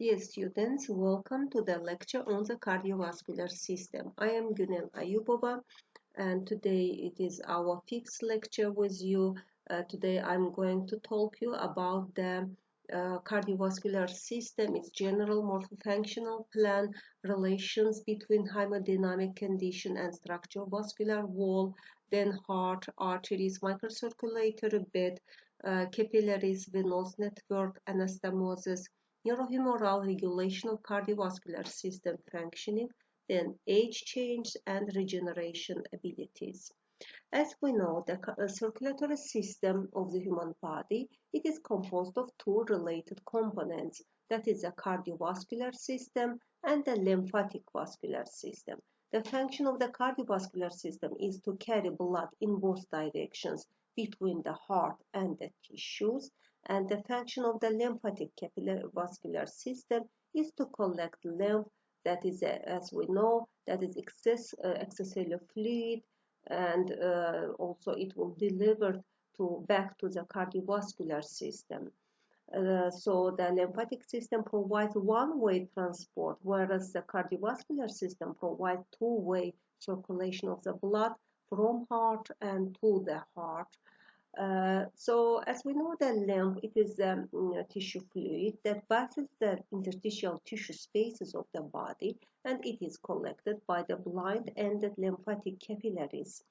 Dear students, welcome to the lecture on the cardiovascular system. I am Günel Əyyubova, and today it is our fifth lecture with you. Today I'm going to talk you about the cardiovascular system, its general morphofunctional plan, relations between hemodynamic condition and structure of vascular wall, then heart, arteries, microcirculatory bed, capillaries, venous network, anastomosis, neurohumoral regulation of cardiovascular system functioning, then age change and regeneration abilities. As we know, the circulatory system of the human body, it is composed of two related components, that is the cardiovascular system and the lymphatic vascular system. The function of the cardiovascular system is to carry blood in both directions between the heart and the tissues, and the function of the lymphatic capillary vascular system is to collect lymph, that is, as we know, that is extracellular fluid, and also it will deliver back to the cardiovascular system. So the lymphatic system provides one-way transport, whereas the cardiovascular system provides two-way circulation of the blood from heart and to the heart. So as we know, the lymph, it is the tissue fluid that passes the interstitial tissue spaces of the body, and it is collected by the blind-ended lymphatic capillaries.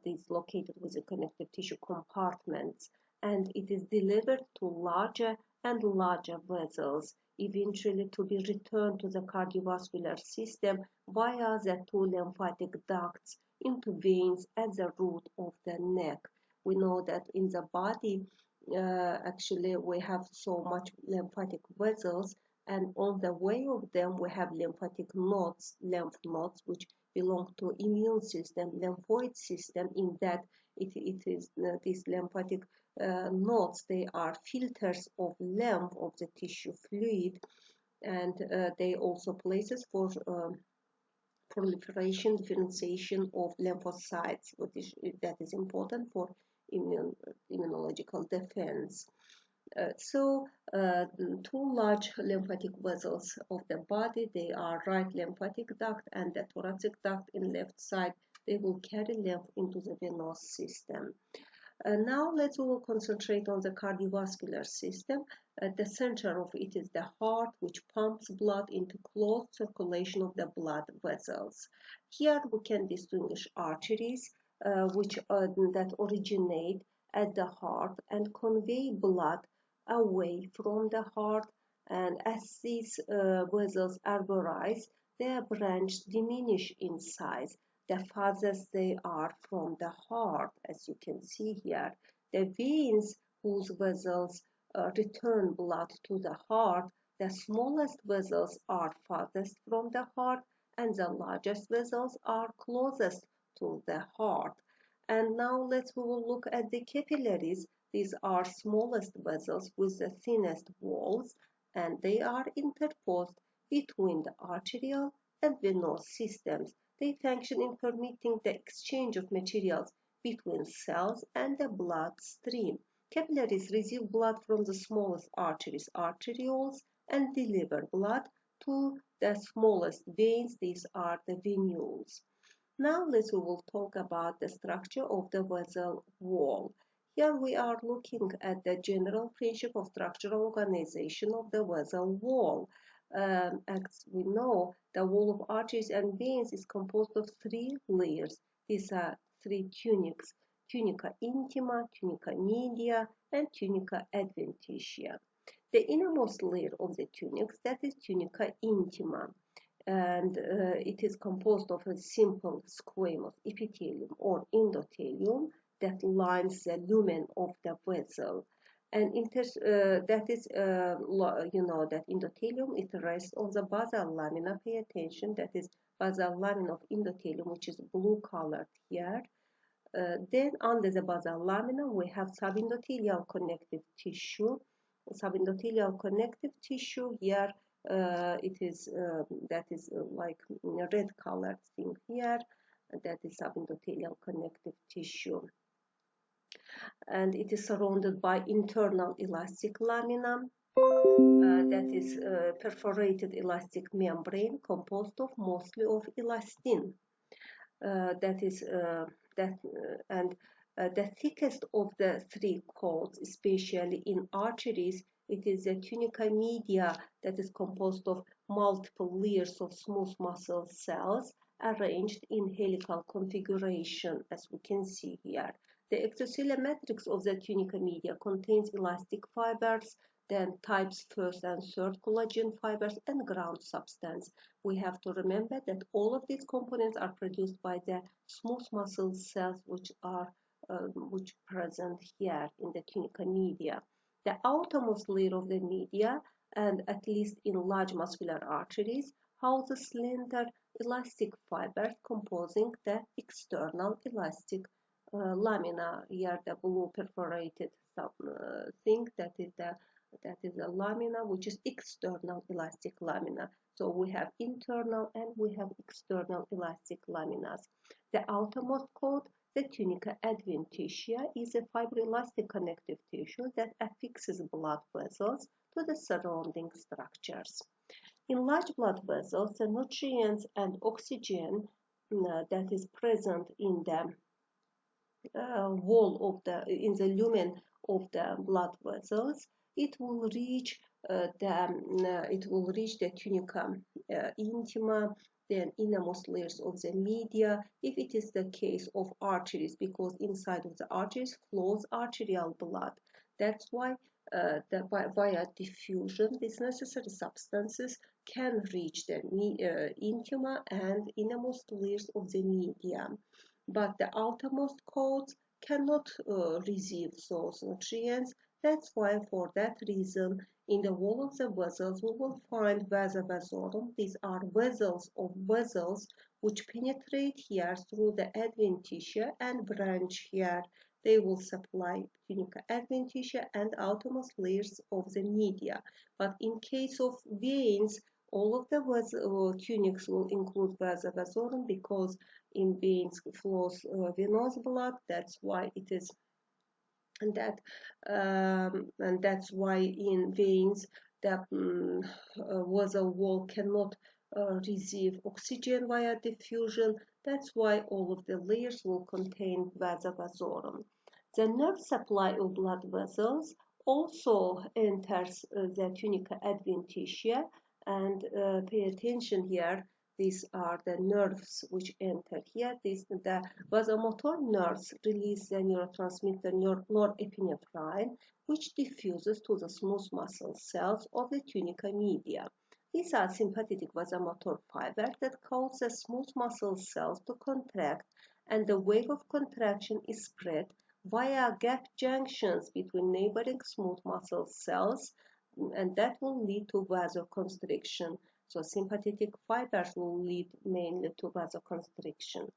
These located within connective tissue compartments, and it is delivered to larger and larger vessels, eventually to be returned to the cardiovascular system via the two lymphatic ducts into veins at the root of the neck. We know that in the body, actually, we have so much lymphatic vessels, and on the way of them, we have lymphatic nodes, lymph nodes, which belong to immune system, lymphoid system, in that it is these lymphatic nodes, they are filters of lymph of the tissue fluid, and they also places for proliferation, differentiation of lymphocytes, that is important for immunological defense. Two large lymphatic vessels of the body, they are right lymphatic duct and the thoracic duct in left side. They will carry lymph into the venous system. Now we will concentrate on the cardiovascular system. At the center of it is the heart, which pumps blood into closed circulation of the blood vessels. Here we can distinguish arteries, that originate at the heart and convey blood away from the heart, and as these vessels arborize, their branches diminish in size the farthest they are from the heart. As you can see here, the veins whose vessels return blood to the heart, the smallest vessels are farthest from the heart, and the largest vessels are closest to the heart. And now we will look at the capillaries. These are smallest vessels with the thinnest walls, and they are interposed between the arterial and venous systems. They function in permitting the exchange of materials between cells and the bloodstream. Capillaries receive blood from the smallest arteries, arterioles, and deliver blood to the smallest veins. These are the venules. Now we will talk about the structure of the vessel wall. Here we are looking at the general principle of structural organization of the vessel wall. As we know, the wall of arteries and veins is composed of three layers. These are three tunics: tunica intima, tunica media, and tunica adventitia. The innermost layer of the tunics, that is tunica intima, and it is composed of a simple squamous epithelium or endothelium that lines the lumen of the vessel. And that is, that endothelium, it rests on the basal lamina. Pay attention, that is basal lamina of endothelium, which is blue colored here. Then under the basal lamina, we have subendothelial connective tissue. Subendothelial connective tissue here, it is that is like a red colored thing here. That is subendothelial connective tissue. And it is surrounded by internal elastic lamina. that is perforated elastic membrane composed of mostly of elastin. The thickest of the three coats, especially in arteries, it is the tunica media that is composed of multiple layers of smooth muscle cells arranged in helical configuration, as we can see here. The extracellular matrix of the tunica media contains elastic fibers, then types first and third collagen fibers, and ground substance. We have to remember that all of these components are produced by the smooth muscle cells which present here in the tunica media. The outermost layer of the media, and at least in large muscular arteries, houses slender elastic fibers composing the external elastic lamina. Here the blue perforated thing, that is a lamina, which is external elastic lamina. So we have internal and we have external elastic laminas. The outermost coat, the tunica adventitia, is a fibroelastic connective tissue that affixes blood vessels to the surrounding structures. In large blood vessels, the nutrients and oxygen that is present in the in the lumen of the blood vessels, it will reach the tunica intima, then innermost layers of the media, if it is the case of arteries, because inside of the arteries flows arterial blood. That's why via diffusion, these necessary substances can reach the intima and innermost layers of the media. But the outermost coats cannot receive those nutrients. That's why, for that reason, in the wall of the vessels, we will find vasa vasorum. These are vessels of vessels which penetrate here through the adventitia and branch here. They will supply tunica adventitia and outermost layers of the media. But in case of veins, all of the tunics will include vasa vasorum, because in veins flows venous blood. That's why it is. And that's why in veins the vessel wall cannot receive oxygen via diffusion. That's why all of the layers will contain vasa vasorum. The nerve supply of blood vessels also enters the tunica adventitia, and pay attention here. These are the nerves which enter here. The vasomotor nerves release the neurotransmitter norepinephrine, which diffuses to the smooth muscle cells of the tunica media. These are sympathetic vasomotor fibers that cause the smooth muscle cells to contract, and the wave of contraction is spread via gap junctions between neighboring smooth muscle cells, and that will lead to vasoconstriction. So sympathetic fibers will lead mainly to vasoconstriction.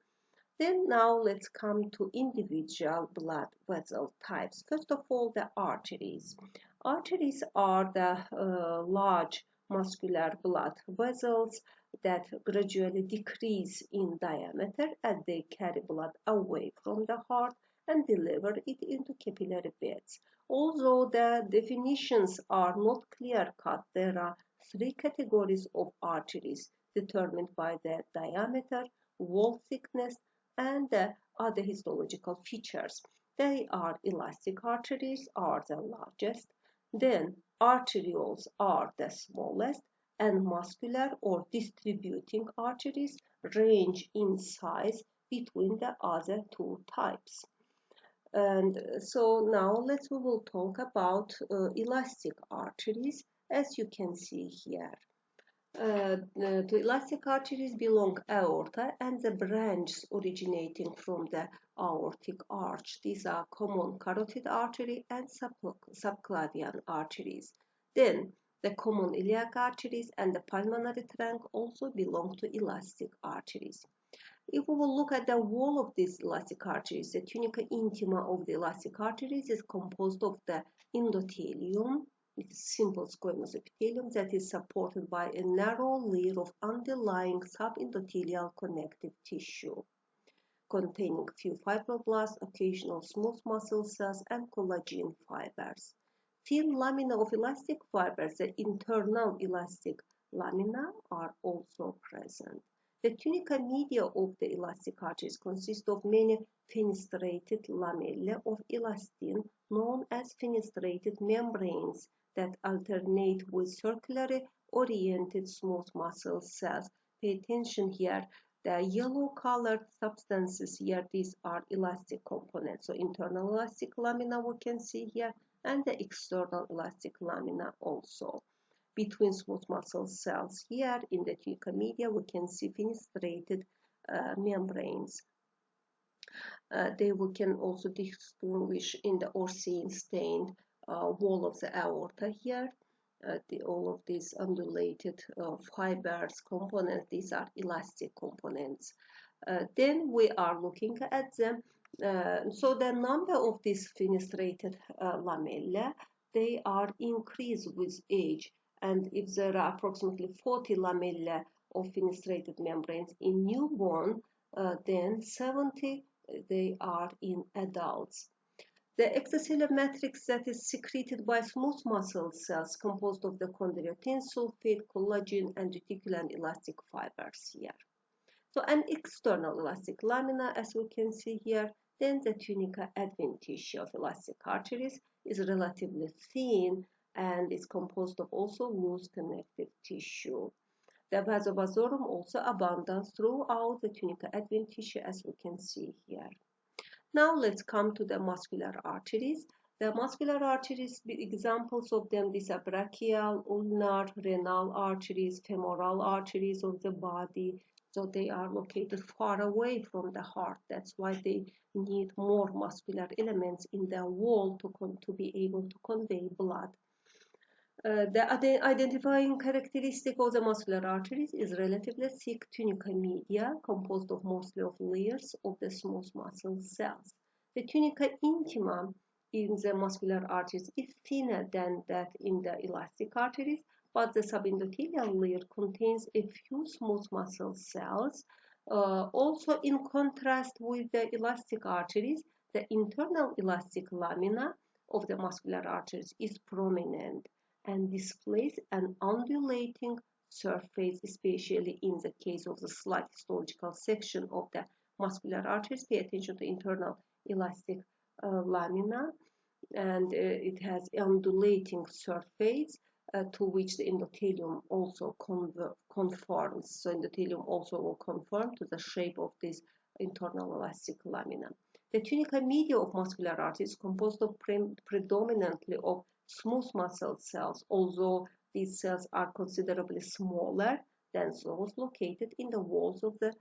Then now let's come to individual blood vessel types. First of all, the arteries. Arteries are the large muscular blood vessels that gradually decrease in diameter as they carry blood away from the heart and deliver it into capillary beds. Although the definitions are not clear-cut, there are three categories of arteries determined by the diameter, wall thickness, and the other histological features. They are elastic arteries are the largest, then arterioles are the smallest, and muscular or distributing arteries range in size between the other two types. And so now we will talk about elastic arteries, as you can see here. To elastic arteries belong aorta and the branches originating from the aortic arch. These are common carotid artery and subclavian arteries. Then the common iliac arteries and the pulmonary trunk also belong to elastic arteries. If we will look at the wall of these elastic arteries, the tunica intima of the elastic arteries is composed of the endothelium, simple squamous epithelium that is supported by a narrow layer of underlying subendothelial connective tissue containing few fibroblasts, occasional smooth muscle cells, and collagen fibers. thin lamina of elastic fibers, the internal elastic lamina, are also present. The tunica media of the elastic arteries consists of many fenestrated lamellae of elastin, known as fenestrated membranes, that alternate with circularly oriented smooth muscle cells. Pay attention here. The yellow-colored substances here, these are elastic components. So internal elastic lamina we can see here, and the external elastic lamina also. Between smooth muscle cells here in the tunica media, we can see fenestrated membranes. We can also distinguish in the Orcine stained wall of the aorta here. All of these undulated fibers, components, these are elastic components. Then we are looking at them. So the number of these fenestrated lamella, they are increased with age. And if there are approximately 40 lamella of fenestrated membranes in newborn, then 70 they are in adults. The extracellular matrix that is secreted by smooth muscle cells composed of the chondroitin sulfate, collagen, and reticulin elastic fibers here. So an external elastic lamina, as we can see here, then the tunica adventitia of elastic arteries is relatively thin and is composed of also loose connective tissue. The vasovasorum also abundant throughout the tunica adventitia, as we can see here. Now let's come to the muscular arteries. The muscular arteries, examples of them, these are brachial, ulnar, renal arteries, femoral arteries of the body. So they are located far away from the heart. That's why they need more muscular elements in their wall to be able to convey blood. The identifying characteristic of the muscular arteries is relatively thick tunica media composed of mostly of layers of the smooth muscle cells. The tunica intima in the muscular arteries is thinner than that in the elastic arteries, but the subendothelial layer contains a few smooth muscle cells. Also, in contrast with the elastic arteries, the internal elastic lamina of the muscular arteries is prominent and displays an undulating surface, especially in the case of the slight histological section of the muscular arteries. Pay attention to internal elastic lamina, and it has undulating surface to which the endothelium also conforms. So endothelium also will conform to the shape of this internal elastic lamina. The tunica media of muscular arteries is composed of predominantly of smooth muscle cells, although these cells are considerably smaller than those located in the walls of the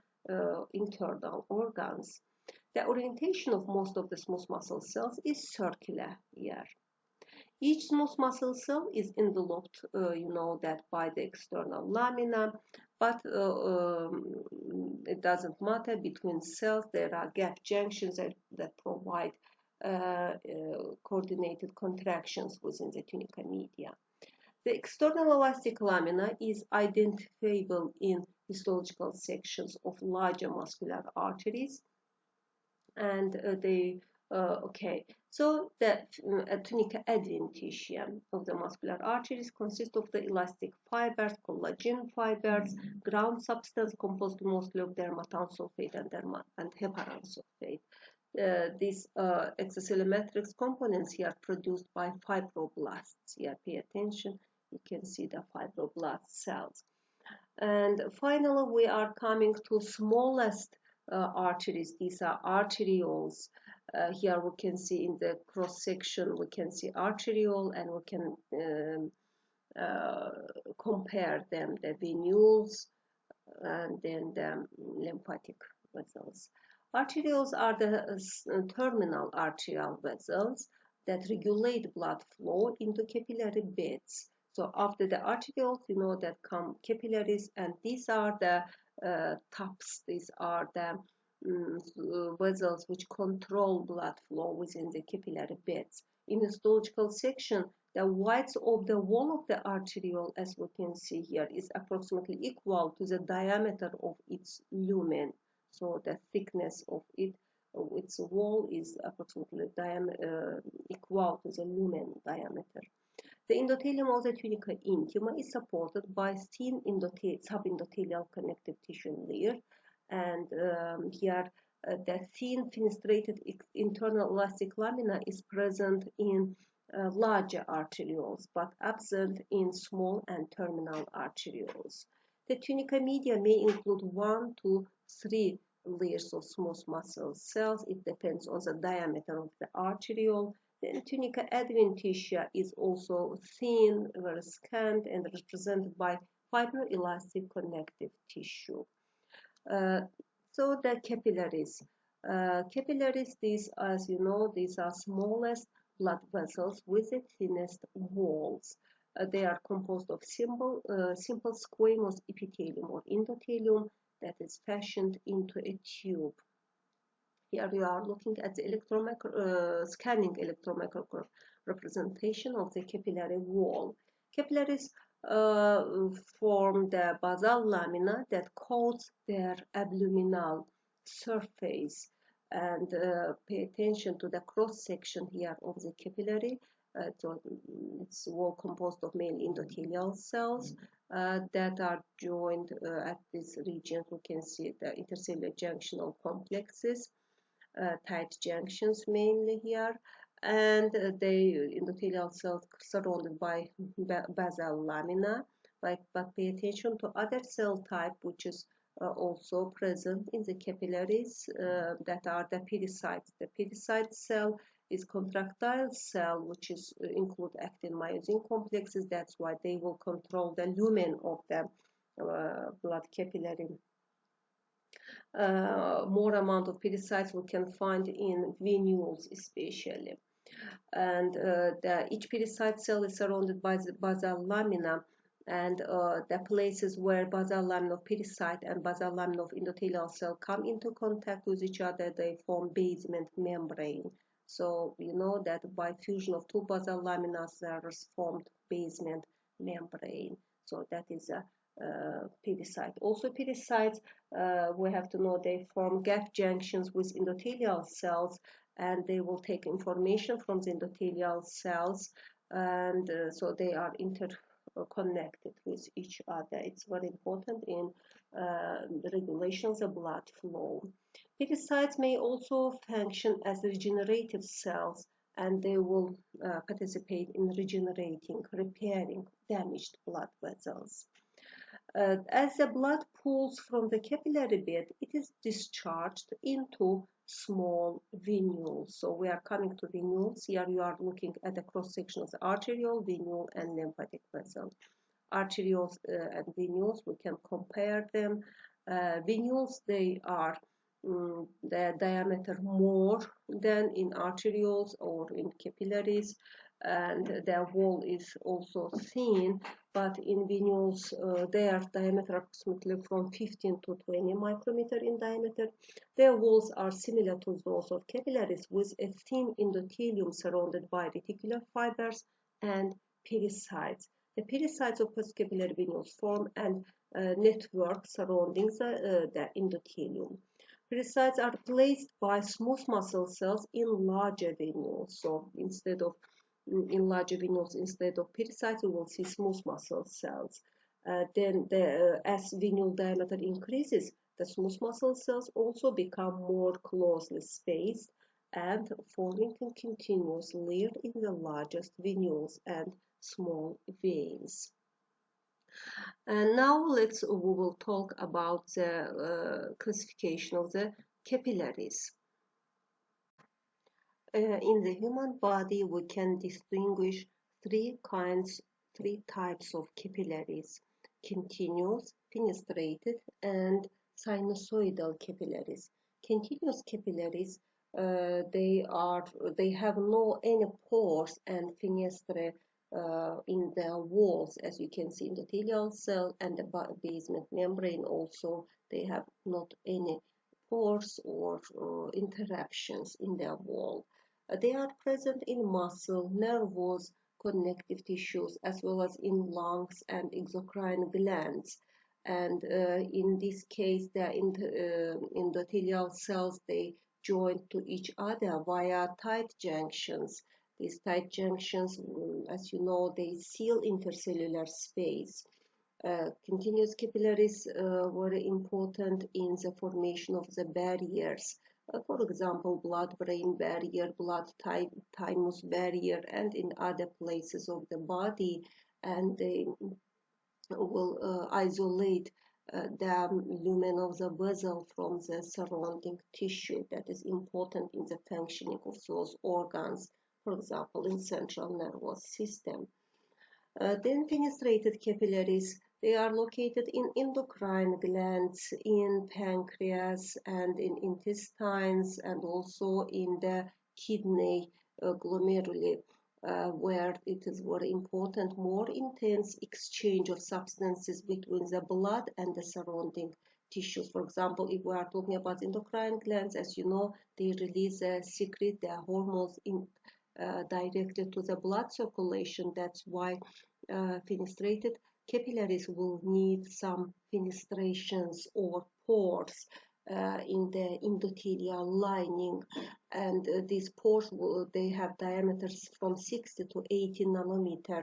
internal organs. The orientation of most of the smooth muscle cells is circular here. Each smooth muscle cell is enveloped, by the external lamina, but it doesn't matter. Between cells, there are gap junctions that provide coordinated contractions within the tunica media. The external elastic lamina is identifiable in histological sections of larger muscular arteries, and so the tunica adventitia of the muscular arteries consists of the elastic fibers, collagen fibers, ground substance composed mostly of dermatan sulfate and heparan sulfate. These extracellular matrix components here are produced by fibroblasts. Here, pay attention, you can see the fibroblast cells. And finally, we are coming to smallest arteries. These are arterioles. Here we can see in the cross section, we can see arteriole, and we can compare them, the venules and then the lymphatic vessels. Arterioles are the terminal arterial vessels that regulate blood flow into capillary beds. So after the arterioles, that come capillaries, and these are the tubes. These are the vessels which control blood flow within the capillary beds. In histological section, the width of the wall of the arteriole, as we can see here, is approximately equal to the diameter of its lumen. So the thickness of it its wall is approximately equal to the lumen diameter. The endothelium of the tunica intima is supported by thin subendothelial connective tissue layer, and here the thin fenestrated internal elastic lamina is present in larger arterioles but absent in small and terminal arterioles. The tunica media may include 1 to 3 layers of smooth muscle cells. It depends on the diameter of the arteriole. The tunica adventitia is also thin, very scant, and represented by fibroelastic connective tissue. So the capillaries. Capillaries, these, as you know, these are smallest blood vessels with the thinnest walls. They are composed of simple squamous epithelium or endothelium that is fashioned into a tube. Here we are looking at the scanning electromechanical representation of the capillary wall. Capillaries form the basal lamina that coats their abluminal surface, and pay attention to the cross section here of the capillary. So it's wall composed of mainly endothelial cells that are joined at this region. We can see the intercellular junctional complexes, tight junctions mainly here, and the endothelial cells surrounded by basal lamina. But pay attention to other cell type which is also present in the capillaries, that are the pericytes. The pericyte cell is contractile cell which is include actin myosin complexes. That's why they will control the lumen of the blood capillary. More amount of pericytes we can find in venules especially, and each pericyte cell is surrounded by the basal lamina, and the places where basal lamina of pericyte and basal lamina of endothelial cell come into contact with each other, they form basement membrane. So you know that by fusion of two basal laminas there is formed basement membrane. So that is a pericyte. Also pericytes, we have to know they form gap junctions with endothelial cells, and they will take information from the endothelial cells, and so they are interconnected with each other. It's very important in the regulation of the blood flow. Pericytes may also function as regenerative cells, and they will participate in regenerating, repairing damaged blood vessels. As the blood pools from the capillary bed, it is discharged into small venules. So we are coming to venules. Here you are looking at the cross section of the arteriole, venule, and lymphatic vessel. Arterioles and venules, we can compare them. Venules, they are the diameter more than in arterioles or in capillaries, and their wall is also thin, but in venules their diameter approximately from 15 to 20 micrometer in diameter. Their walls are similar to those of capillaries, with a thin endothelium surrounded by reticular fibers and pericytes. The pericytes of postcapillary venules form a network surrounding the endothelium. Pericytes are placed by smooth muscle cells in larger venules. So instead of pericytes, we will see smooth muscle cells. Then as venule diameter increases, the smooth muscle cells also become more closely spaced and forming a continuous layer in the largest venules and small veins. And now we will talk about the classification of the capillaries. In the human body, we can distinguish three types of capillaries: continuous, fenestrated, and sinusoidal capillaries. Continuous capillaries, they have any pores and fenestrae in their walls, as you can see. Endothelial cell and the basement membrane also, they have not any pores or interruptions in their wall. They are present in muscle, nervous, connective tissues, as well as in lungs and exocrine glands. And in this case, the endothelial cells, they joined to each other via tight junctions. These tight junctions, as you know, they seal intercellular space. Continuous capillaries were important in the formation of the barriers. For example, blood-brain barrier, blood-thymus barrier, and in other places of the body, and they will isolate the lumen of the vessel from the surrounding tissue that is important in the functioning of those organs, for example, in central nervous system. Then fenestrated capillaries, they are located in endocrine glands, in pancreas, and in intestines, and also in the kidney glomeruli, where it is very important, more intense exchange of substances between the blood and the surrounding tissues. For example, if we are talking about endocrine glands, as you know, they release secrete their hormones directly to the blood circulation. That's why fenestrated capillaries will need some fenestrations or pores in the endothelial lining, and these pores they have diameters from 60 to 80 nanometer,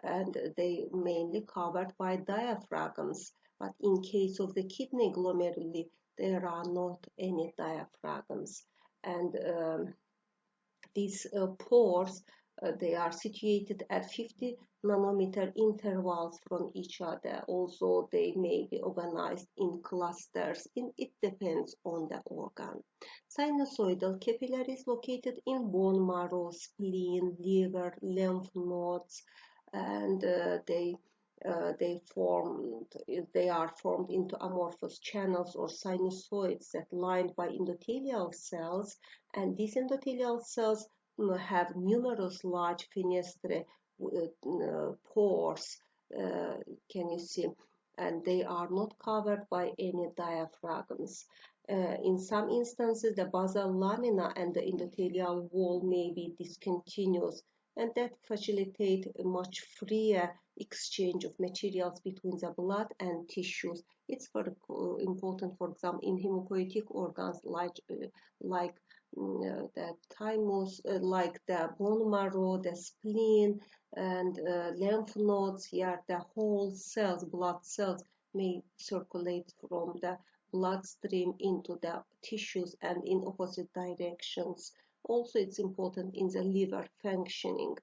and they mainly covered by diaphragms. But in case of the kidney glomeruli, there are not any diaphragms, and these pores they are situated at 50 nanometer intervals from each other. Also, they may be organized in clusters. It depends on the organ. Sinusoidal capillaries located in bone marrow, spleen, liver, lymph nodes, and they are formed into amorphous channels or sinusoids that lined by endothelial cells, and these endothelial cells have numerous large fenestrae pores, can you see, and they are not covered by any diaphragms. In some instances, the basal lamina and the endothelial wall may be discontinuous, and that facilitate a much freer exchange of materials between the blood and tissues. It's very important, for example, in hemopoietic organs like the thymus, like the bone marrow, the spleen, and lymph nodes. Here, the whole cells, blood cells, may circulate from the bloodstream into the tissues and in opposite directions. Also, it's important in the liver functioning.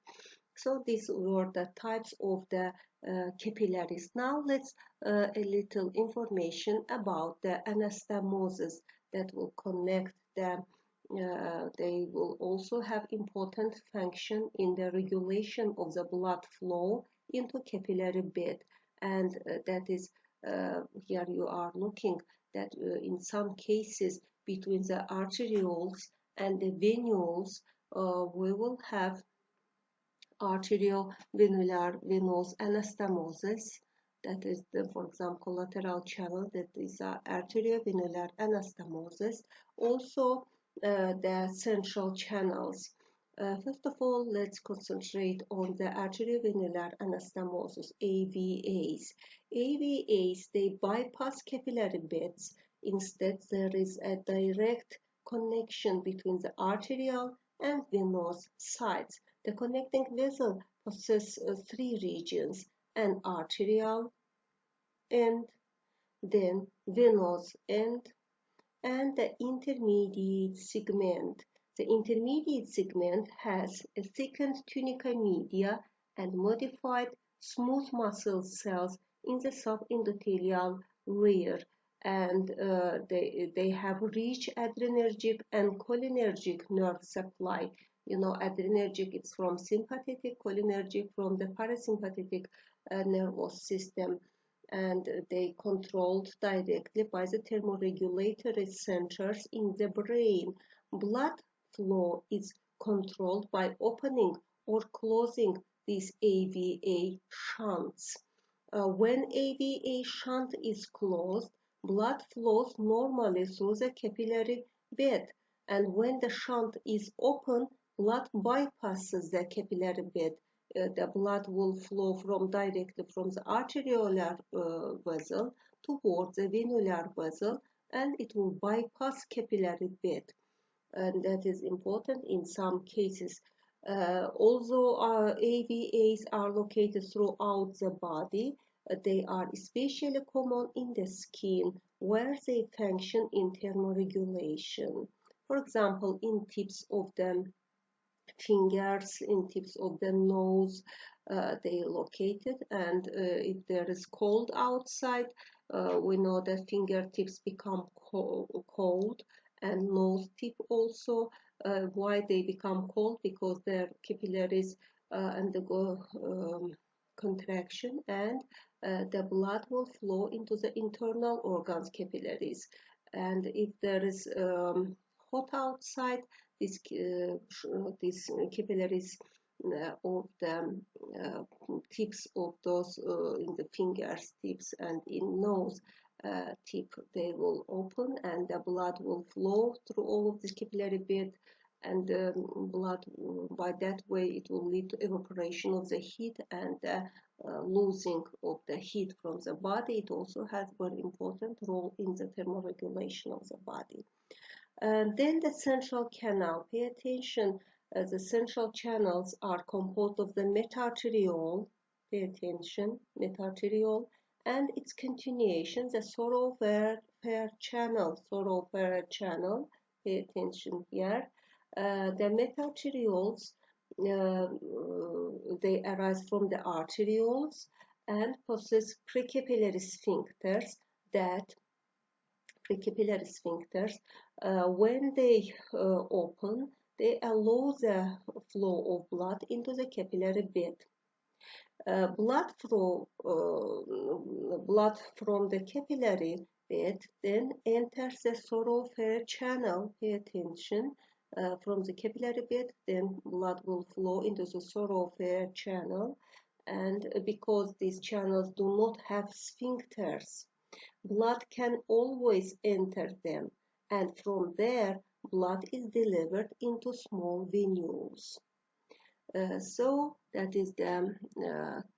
So these were the types of the capillaries. Now let's a little information about the anastomosis that will connect them. They will also have important function in the regulation of the blood flow into capillary bed, and that is here you are looking that in some cases between the arterioles and the venules we will have arteriovenular venous anastomosis. That is for example, collateral channel, that is arteriovenular anastomosis. Also, the central channels. First of all, let's concentrate on the arteriovenular anastomosis, AVAs. AVAs, they bypass capillary beds. Instead, there is a direct connection between the arterial and venous sides. The connecting vessel possesses three regions: an arterial end, then venous end, and the intermediate segment. The intermediate segment has a thickened tunica media and modified smooth muscle cells in the subendothelial layer, and they have rich adrenergic and cholinergic nerve supply. You know, adrenergic is from sympathetic, cholinergic from the parasympathetic nervous system, and they controlled directly by the thermoregulatory centers in the brain. Blood flow is controlled by opening or closing these AVA shunts. When AVA shunt is closed, blood flows normally through the capillary bed, and when the shunt is open, blood bypasses the capillary bed. The blood will flow directly from the arteriolar vessel towards the venular vessel, and it will bypass capillary bed. and that is important in some cases. Although AVAs are located throughout the body, they are especially common in the skin, where they function in thermoregulation. For example, in tips of the fingers, in tips of the nose, they are located, and if there is cold outside, we know that fingertips become cold, and nose tip also. Why they become cold? Because their capillaries undergo contraction, and the blood will flow into the internal organs capillaries. And if there is hot outside, these capillaries of the tips of those in the fingers tips and in nose tip, they will open, and the blood will flow through all of the capillary bed, and blood, by that way it will lead to evaporation of the heat and losing of the heat from the body. It also has a very important role in the thermoregulation of the body. Then the central canal. Pay attention, the central channels are composed of the metarteriole. Pay attention, metarteriole, and its continuation, the thoroughfare channel. Thoroughfare channel. Pay attention here. The metarterioles, they arise from the arterioles and possess precapillary sphincters that when they open, they allow the flow of blood into the capillary bed. Blood from the capillary bed then enters the thoroughfare channel. Pay attention. From the capillary bed, then blood will flow into the thoroughfare channel, and because these channels do not have sphincters, blood can always enter them, and from there blood is delivered into small venules. So that is the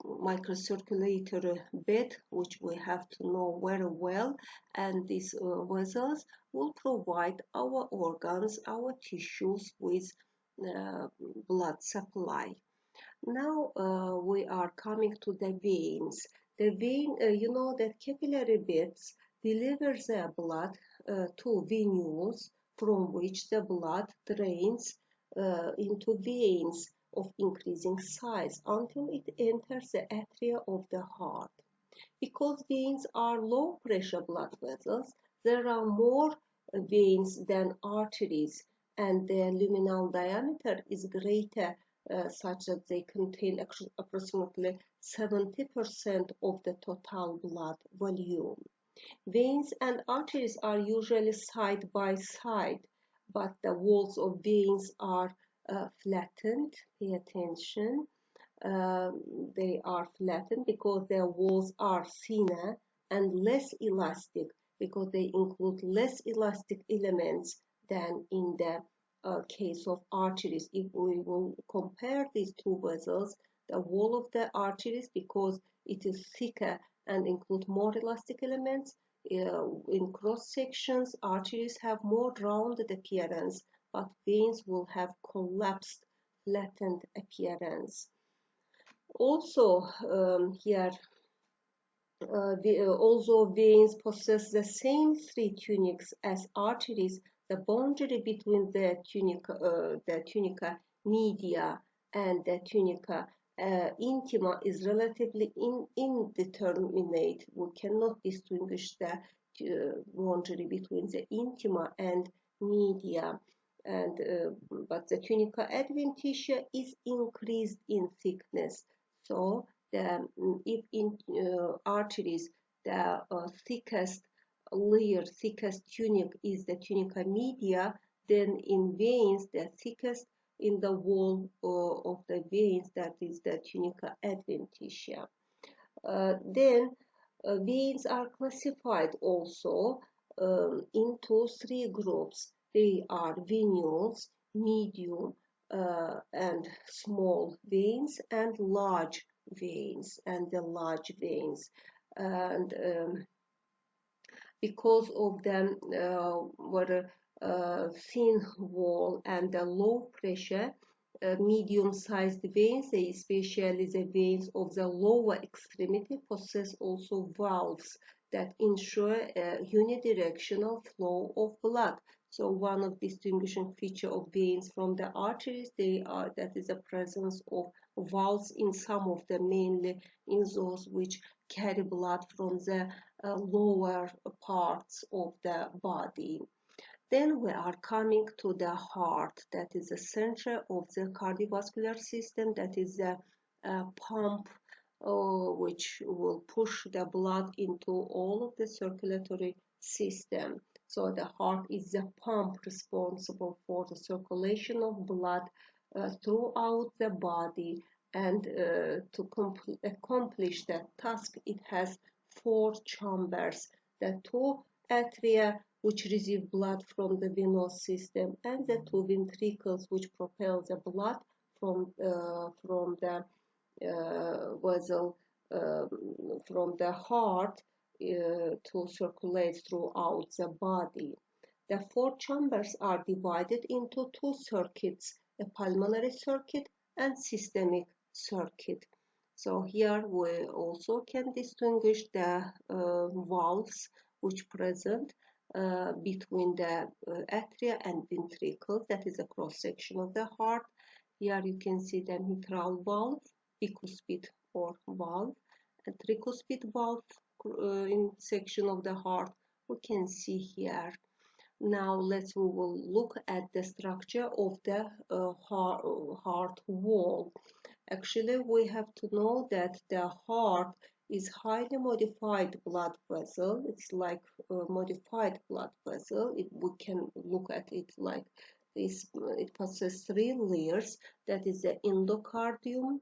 microcirculatory bed, which we have to know very well, and these vessels will provide our organs, our tissues with blood supply. Now we are coming to the veins. The vein, you know that capillary beds deliver the blood to venules, from which the blood drains into veins of increasing size until it enters the atria of the heart. Because veins are low pressure blood vessels, there are more veins than arteries, and their luminal diameter is greater, such that they contain approximately 70% of the total blood volume. Veins and arteries are usually side by side, but the walls of veins are flattened. Pay attention. They are flattened because their walls are thinner and less elastic, because they include less elastic elements than in the case of arteries. If we will compare these two vessels, the wall of the arteries, because it is thicker and include more elastic elements, in cross sections, arteries have more rounded appearance, but veins will have collapsed, flattened appearance. Also, here, although veins possess the same three tunics as arteries, the boundary between the tunica media and the tunica intima is relatively indeterminate. We cannot distinguish the boundary between the intima and media, and but the tunica adventitia is increased in thickness. So if in arteries the thickest layer, thickest tunic is the tunica media, then in veins the thickest in the wall of the veins, that is the tunica adventitia. Then veins are classified also into three groups. They are venules, medium and small veins, and large veins, and the large veins. And because of them, thin wall and the low pressure medium-sized veins, especially the veins of the lower extremity, possess also valves that ensure a unidirectional flow of blood. So one of distinguishing feature of veins from the arteries, that is the presence of valves in some of them, mainly in those which carry blood from the lower parts of the body. Then we are coming to the heart, that is the center of the cardiovascular system, that is the pump which will push the blood into all of the circulatory system. So the heart is the pump responsible for the circulation of blood throughout the body, and to accomplish that task, it has 4 chambers, the 2 atria which receive blood from the venous system, and the 2 ventricles which propel the blood from the vessel from the heart to circulate throughout the body. The 4 chambers are divided into 2 circuits, a pulmonary circuit and systemic circuit. So here we also can distinguish the valves which present between the atria and ventricles, that is a cross-section of the heart. Here you can see the mitral valve, bicuspid or valve, a tricuspid valve in section of the heart we can see here. Now we will look at the structure of the heart wall. Actually, we have to know that the heart is highly modified blood vessel. It's like a modified blood vessel. We can look at it like this. It possesses 3 layers. That is the endocardium,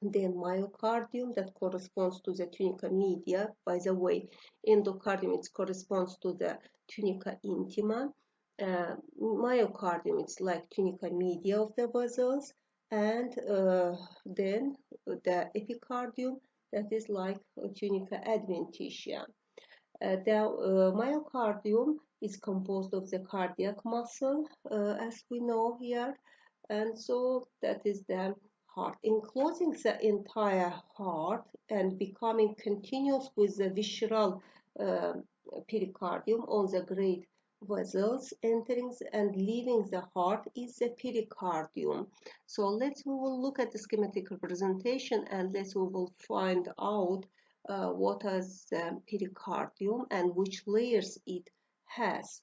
then myocardium, that corresponds to the tunica media. By the way, endocardium, it corresponds to the tunica intima. Myocardium, it's like tunica media of the vessels, and then the epicardium, that is like tunica adventitia. The myocardium is composed of the cardiac muscle, as we know here, and so that is the heart. Enclosing the entire heart and becoming continuous with the visceral pericardium on the great vessels, entering and leaving the heart is the pericardium. So we will look at the schematic representation, and we will find out what is the pericardium and which layers it has.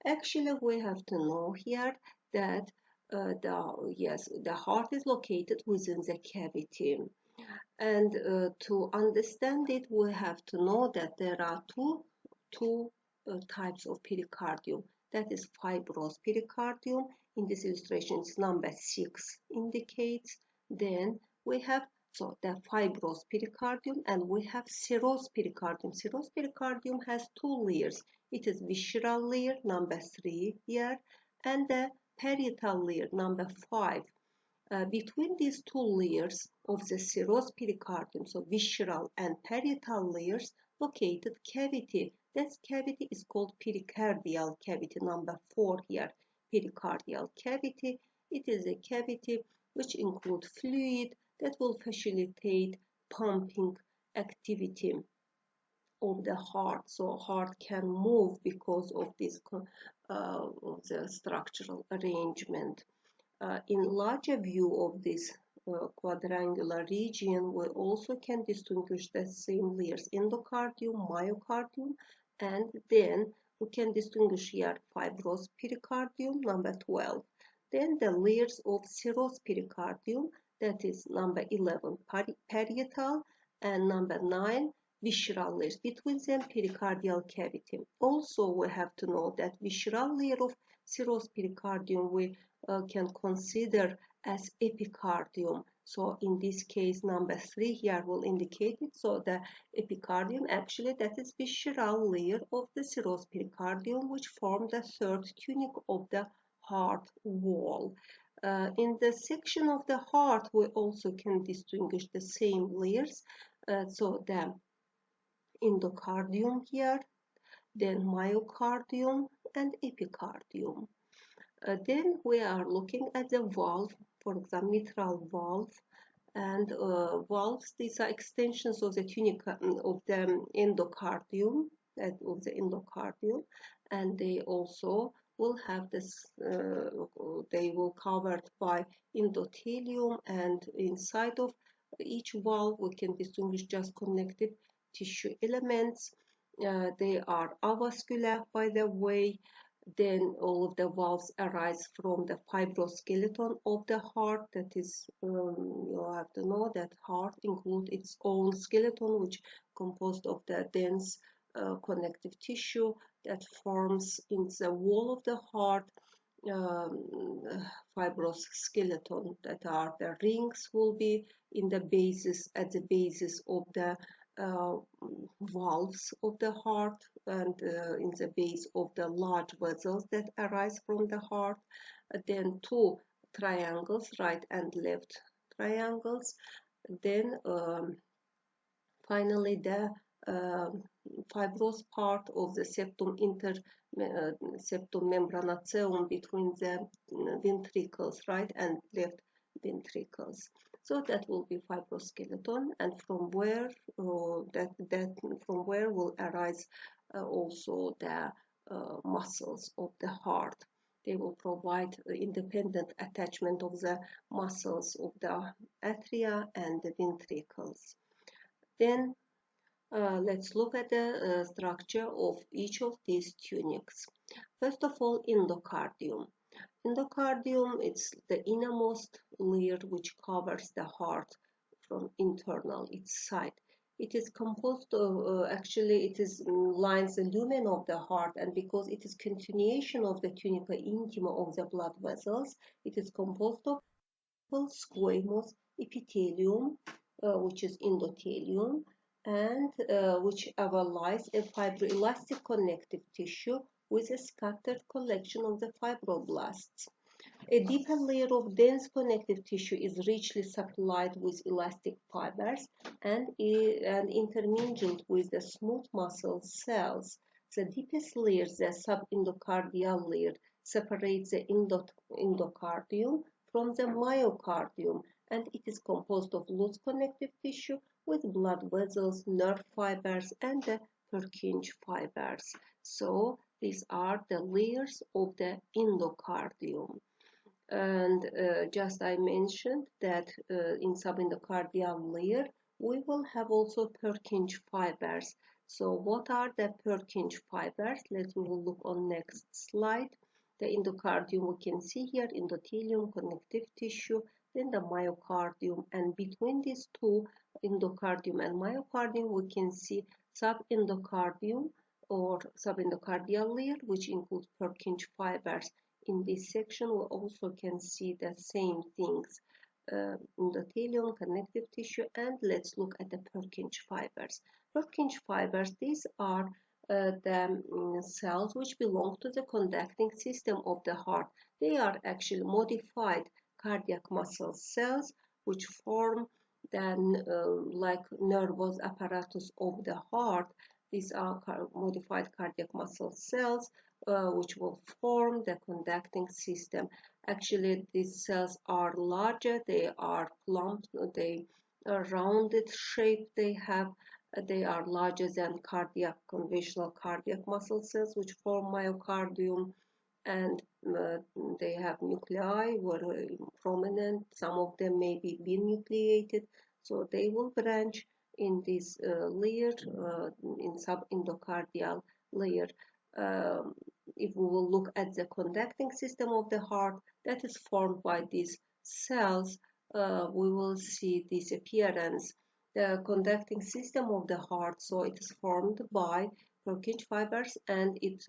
Actually, we have to know here that the heart is located within the cavity, and to understand it, we have to know that there are two types of pericardium. That is fibrous pericardium. In this illustration, it's number 6 indicates. Then we have the fibrous pericardium, and we have serous pericardium. Serous pericardium has 2 layers. It is visceral layer, number 3 here, and the parietal layer, number 5. Between these 2 layers of the serous pericardium, so visceral and parietal layers, located cavity. That cavity is called pericardial cavity, number 4 here, pericardial cavity. It is a cavity which includes fluid that will facilitate pumping activity of the heart. So heart can move because of this the structural arrangement. In larger view of this quadrangular region, we also can distinguish the same layers, endocardium, myocardium, and then we can distinguish here fibrous pericardium, number 12. Then the layers of serous pericardium, that is number 11, parietal, and number 9, visceral layers. Between them, pericardial cavity. Also, we have to know that visceral layer of serous pericardium we can consider as epicardium. So in this case, number 3 here will indicate it. So the epicardium, actually, that is visceral layer of the serous pericardium, which form the 3rd tunic of the heart wall. In the section of the heart, we also can distinguish the same layers. So the endocardium here, then myocardium, and epicardium. Then we are looking at the valve, for example, mitral valve, and valves. These are extensions of the tunica of the endocardium, and they also will have this. They will covered by endothelium, and inside of each valve we can distinguish just connective tissue elements. They are avascular, by the way. Then all of the valves arise from the fibroskeleton of the heart. That is, you have to know that heart includes its own skeleton, which composed of the dense connective tissue that forms in the wall of the heart. Fibrous skeleton, that are the rings, will be in the basis, at the basis of the valves of the heart, and in the base of the large vessels that arise from the heart. Then two triangles, right and left triangles. Then finally the fibrous part of the septum membranaceum between the ventricles, right and left ventricles. So that will be fibroskeleton, and from where from where will arise also the muscles of the heart. They will provide independent attachment of the muscles of the atria and the ventricles. Then let's look at the structure of each of these tunics. First of all, endocardium. Endocardium, it's the innermost layer which covers the heart from internal, its side. It is composed of, actually it is lines the lumen of the heart, and because it is continuation of the tunica intima of the blood vessels, it is composed of squamous epithelium, which is endothelium, and which overlies a fibroelastic connective tissue with a scattered collection of the fibroblasts. A deeper layer of dense connective tissue is richly supplied with elastic fibers and intermingled with the smooth muscle cells. The deepest layer, the subendocardial layer, separates the endocardium from the myocardium, and it is composed of loose connective tissue with blood vessels, nerve fibers, and the Purkinje fibers. So these are the layers of the endocardium. And just I mentioned that in subendocardial layer we will have also Purkinje fibers. So what are the Purkinje fibers? We will look on next slide. The endocardium we can see here, endothelium, connective tissue, then the myocardium, and between these two, endocardium and myocardium, we can see subendocardium or subendocardial layer, which includes Purkinje fibers. In this section, we also can see the same things, endothelium, connective tissue, and let's look at the Purkinje fibers. Purkinje fibers, these are the cells which belong to the conducting system of the heart. They are actually modified cardiac muscle cells which form then like nervous apparatus of the heart. These are modified cardiac muscle cells which will form the conducting system. Actually, these cells are larger, they are clumped, they are rounded shape they have. They are larger than conventional cardiac muscle cells which form myocardium, and they have nuclei were prominent. Some of them may be binucleated, so they will branch in this layer, in subendocardial layer. If we will look at the conducting system of the heart that is formed by these cells, we will see this appearance. The conducting system of the heart, so it is formed by Purkinje fibers, and it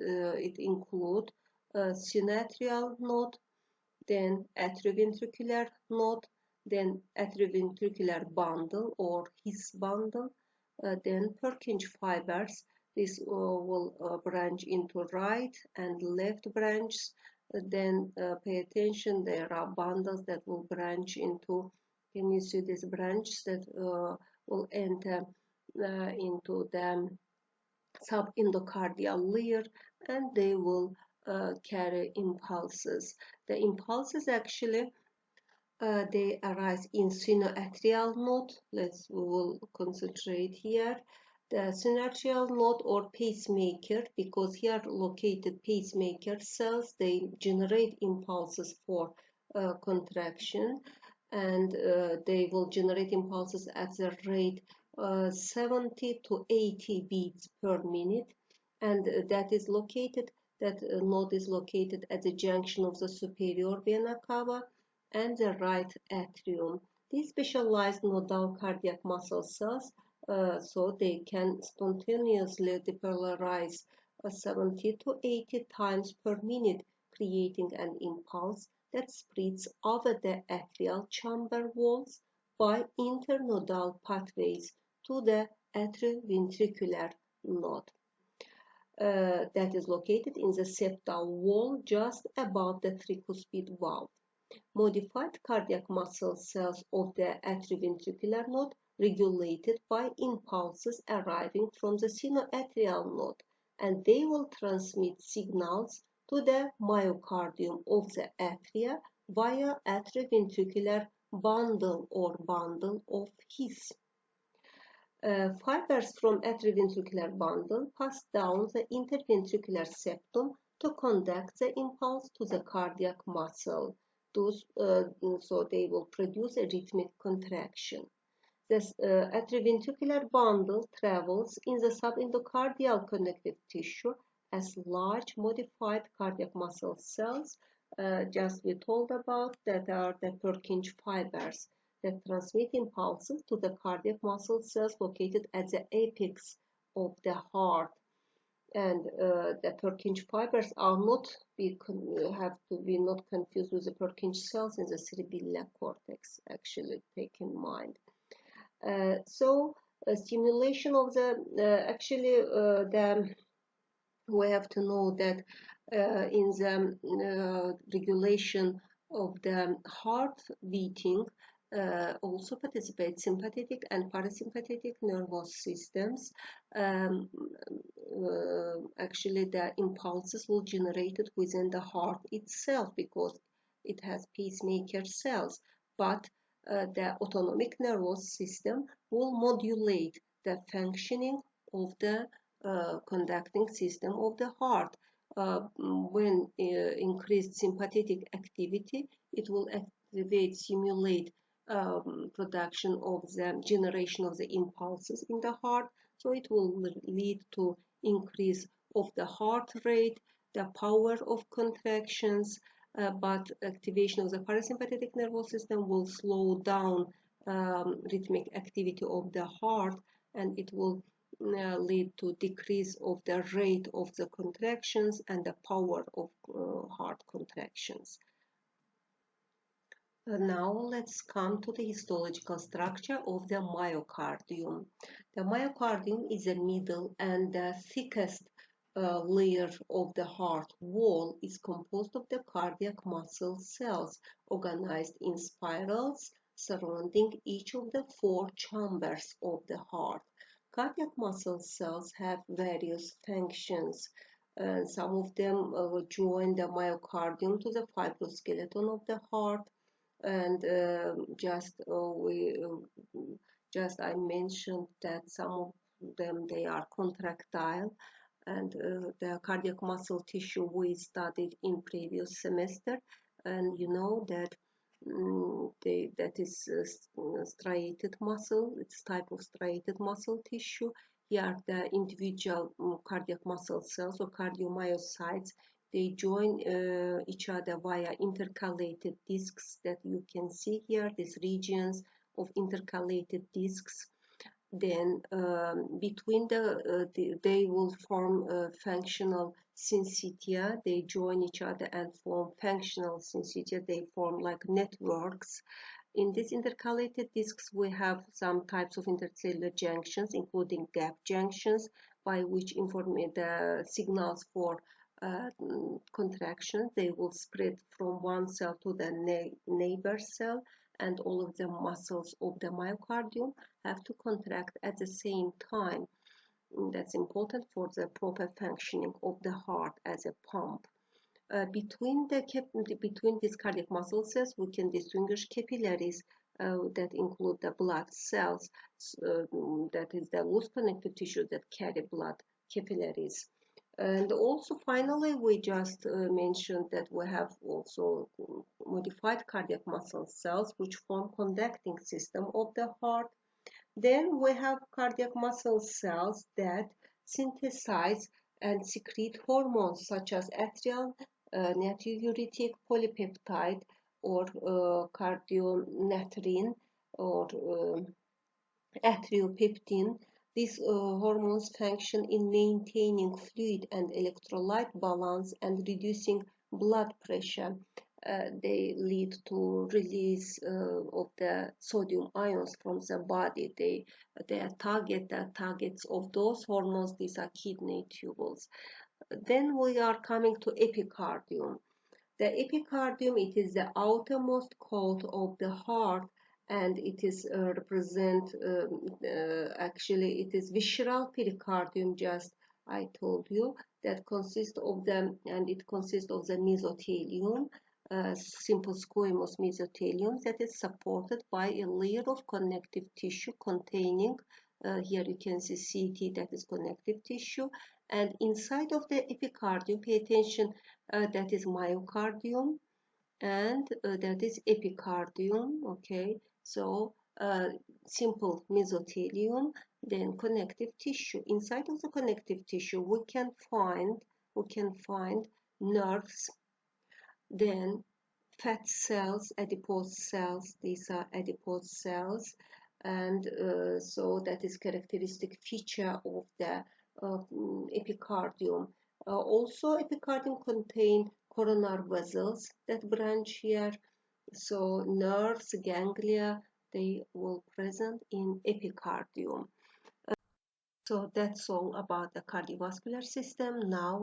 includes sinoatrial node, then atrioventricular node, then atrioventricular bundle or his bundle, then Purkinje fibers. This will branch into right and left branches. Then pay attention, there are bundles that will branch into, can you see these branches that will enter into the subendocardial layer, and they will carry impulses. The impulses actually they arise in sinoatrial node. We will concentrate here. The sinoatrial node or pacemaker, because here located pacemaker cells, they generate impulses for contraction, and they will generate impulses at the rate 70 to 80 beats per minute, and that node is located at the junction of the superior vena cava and the right atrium. These specialized nodal cardiac muscle cells, so they can spontaneously depolarize 70 to 80 times per minute, creating an impulse that spreads over the atrial chamber walls by internodal pathways to the atrioventricular node. That is located in the septal wall just above the tricuspid valve. Modified cardiac muscle cells of the atrioventricular node regulated by impulses arriving from the sinoatrial node, and they will transmit signals to the myocardium of the atria via atrioventricular bundle or bundle of His. Fibers from atrioventricular bundle pass down the interventricular septum to conduct the impulse to the cardiac muscle. So they will produce a rhythmic contraction. This atrioventricular bundle travels in the subendocardial connective tissue as large modified cardiac muscle cells, just we told about, that are the Purkinje fibers that transmit impulses to the cardiac muscle cells located at the apex of the heart. And the Purkinje fibers are have to be not confused with the Purkinje cells in the cerebellar cortex, actually, take in mind. So stimulation of the, we have to know that in the regulation of the heart beating, also participate sympathetic and parasympathetic nervous systems. Actually, the impulses will be generated within the heart itself because it has pacemaker cells, but the autonomic nervous system will modulate the functioning of the conducting system of the heart. When increased sympathetic activity, it will simulate production of the generation of the impulses in the heart, so it will lead to increase of the heart rate, the power of contractions, but activation of the parasympathetic nervous system will slow down rhythmic activity of the heart, and it will lead to decrease of the rate of the contractions and the power of heart contractions. Now let's come to the histological structure of the myocardium. The myocardium is the middle and the thickest layer of the heart wall. Is composed of the cardiac muscle cells organized in spirals surrounding each of the 4 chambers of the heart. Cardiac muscle cells have various functions. Some of them join the myocardium to the fibroskeleton of the heart, and I mentioned that some of them, they are contractile, and the cardiac muscle tissue we studied in previous semester, and you know that that is striated muscle. It's type of striated muscle tissue. Here the individual cardiac muscle cells or cardiomyocytes, they join each other via intercalated discs that you can see here, these regions of intercalated discs. Then between they will form functional syncytia. They join each other and form functional syncytia. They form like networks. In these intercalated discs, we have some types of intercellular junctions, including gap junctions, by which the signals for contraction, they will spread from one cell to the neighbor cell, and all of the muscles of the myocardium have to contract at the same time. That's important for the proper functioning of the heart as a pump. Between these cardiac muscle cells, we can distinguish capillaries that include the blood cells, that is the loose connective tissue that carry blood, capillaries. And also finally, we just mentioned that we have also modified cardiac muscle cells which form conducting system of the heart. Then we have cardiac muscle cells that synthesize and secrete hormones such as atrial natriuretic polypeptide or cardionatrine or atriopeptin. These hormones function in maintaining fluid and electrolyte balance and reducing blood pressure. They lead to release of the sodium ions from the body. The targets of those hormones. These are kidney tubules. Then we are coming to epicardium. The epicardium, it is the outermost coat of the heart, and it is actually it is visceral pericardium, just I told you, that consists of the mesothelium, simple squamous mesothelium that is supported by a layer of connective tissue containing, here you can see CT, that is connective tissue, and inside of the epicardium, pay attention, that is myocardium, and that is epicardium. Okay, so simple mesothelium, then connective tissue. Inside of the connective tissue, we can find nerves, then fat cells, adipose cells. These are adipose cells, and so that is characteristic feature of the epicardium. Also, epicardium contain coronary vessels that branch here. So nerves, ganglia, they will present in epicardium. So that's all about the cardiovascular system. Now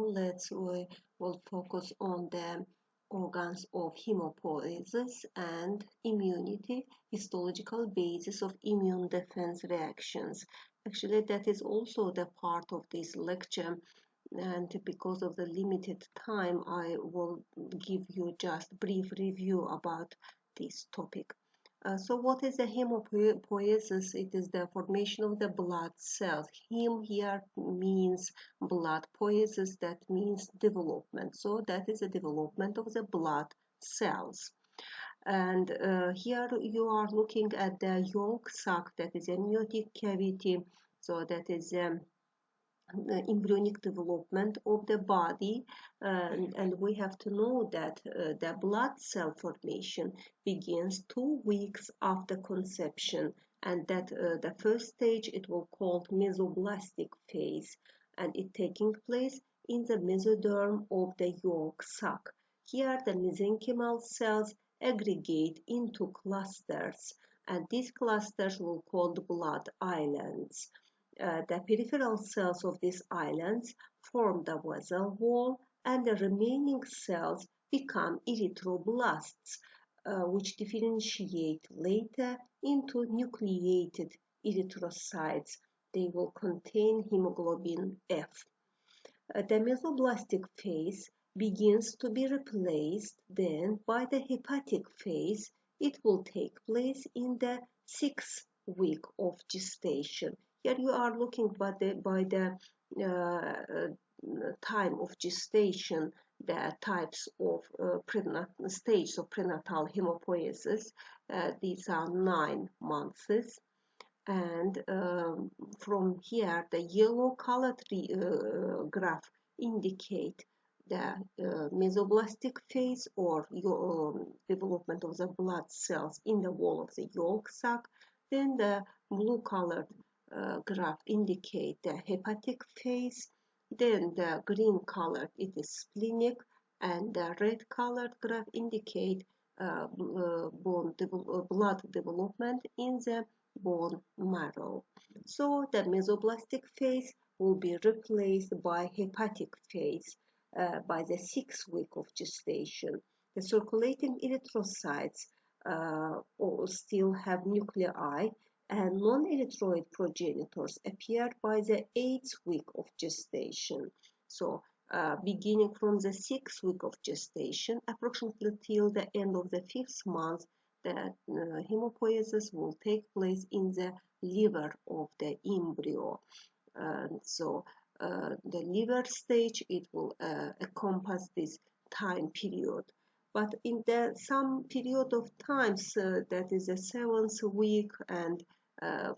we'll focus on the organs of hemopoiesis and immunity, histological basis of immune defense reactions. Actually, that is also the part of this lecture, and because of the limited time, I will give you just brief review about this topic. So what is the hemopoiesis? It is the formation of the blood cells. Hem here means blood. Poiesis, that means development. So that is the development of the blood cells. And here you are looking at the yolk sac, that is a amniotic cavity. So that is the embryonic development of the body, and we have to know that the blood cell formation begins 2 weeks after conception, and that the first stage it will called mesoblastic phase, and it taking place in the mesoderm of the yolk sac. Here the mesenchymal cells aggregate into clusters, and these clusters will called blood islands. The peripheral cells of these islands form the vessel wall, and the remaining cells become erythroblasts, which differentiate later into nucleated erythrocytes. They will contain hemoglobin F. The mesoblastic phase begins to be replaced then by the hepatic phase. It will take place in the 6th week of gestation. Here you are looking by the time of gestation, the types of stages of prenatal hemopoiesis. These are 9 months. And from here, the yellow colored graph indicate the mesoblastic phase or development of the blood cells in the wall of the yolk sac. Then the blue colored graph indicate the hepatic phase. Then the green colored, it is splenic, and the red colored graph indicate blood development in the bone marrow. So the mesoblastic phase will be replaced by hepatic phase by the 6th week of gestation. The circulating erythrocytes still have nuclei, and non-erythroid progenitors appear by the 8th week of gestation. So beginning from the 6th week of gestation, approximately till the end of the 5th month, the hemopoiesis will take place in the liver of the embryo. So the liver stage, it will encompass this time period. But in some period of times, that is the 7th week, and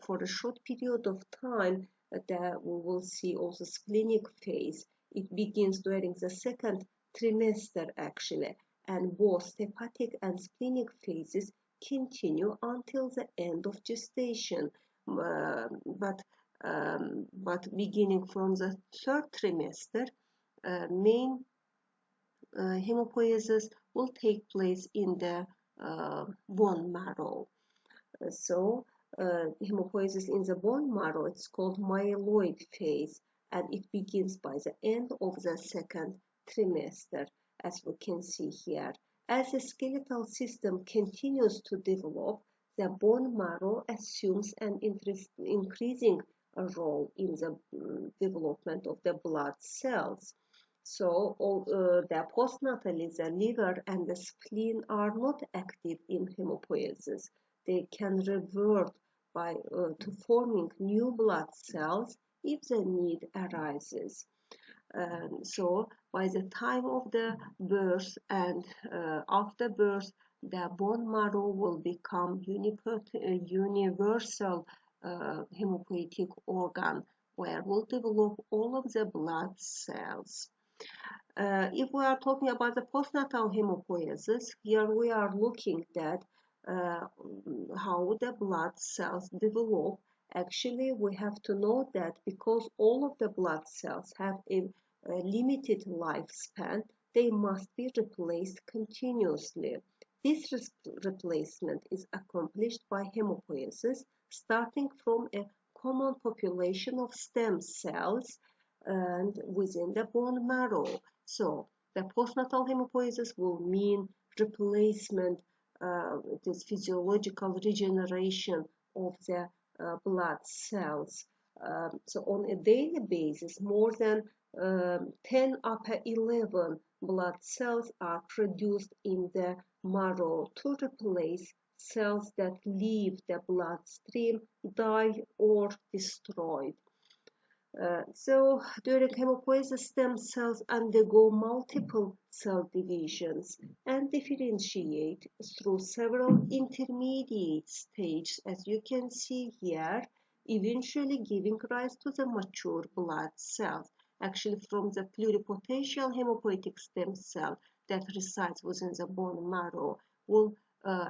for a short period of time, that we will see also splenic phase. It begins during the 2nd trimester actually, and both hepatic and splenic phases continue until the end of gestation. But beginning from the 3rd trimester, main hemopoiesis will take place in the bone marrow. So hemopoiesis in the bone marrow, it's called myeloid phase, and it begins by the end of the 2nd trimester, as we can see here. As the skeletal system continues to develop, the bone marrow assumes an increasing role in the development of the blood cells. So the postnatally, the liver and the spleen are not active in hemopoiesis. They can revert to forming new blood cells if the need arises. So by the time of the birth and after birth, the bone marrow will become universal hemopoietic organ, where will develop all of the blood cells. If we are talking about the postnatal hemopoiesis, here we are looking at how the blood cells develop. Actually, we have to know that because all of the blood cells have a limited lifespan, they must be replaced continuously. This replacement is accomplished by hemopoiesis, starting from a common population of stem cells and within the bone marrow. So the postnatal hemopoiesis will mean replacement, this physiological regeneration of the blood cells. So on a daily basis, more than 10 upper 11 blood cells are produced in the marrow to replace cells that leave the bloodstream, die, or destroyed. So during hemopoiesis, stem cells undergo multiple cell divisions and differentiate through several intermediate stages, as you can see here, eventually giving rise to the mature blood cells. Actually, from the pluripotential hemopoietic stem cell that resides within the bone marrow will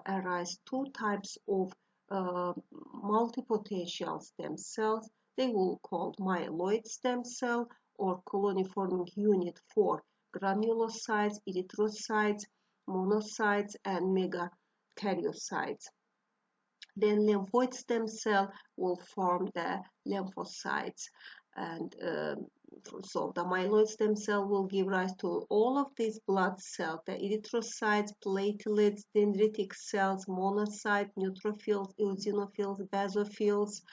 arise two types of multipotential stem cells. They will call myeloid stem cell or colony-forming unit for granulocytes, erythrocytes, monocytes, and megakaryocytes. Then lymphoid stem cell will form the lymphocytes, and so the myeloid stem cell will give rise to all of these blood cells, the erythrocytes, platelets, dendritic cells, monocytes, neutrophils, eosinophils, basophils.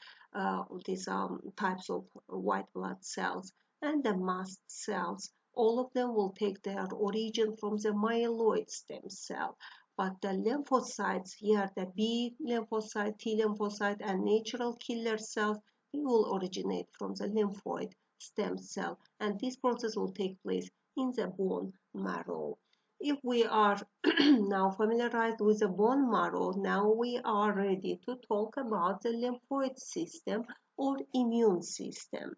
These are types of white blood cells, and the mast cells. All of them will take their origin from the myeloid stem cell. But the lymphocytes here, the B lymphocyte, T lymphocyte, and natural killer cells, they will originate from the lymphoid stem cell, and this process will take place in the bone marrow. If we are now familiarized with the bone marrow, now we are ready to talk about the lymphoid system or immune system.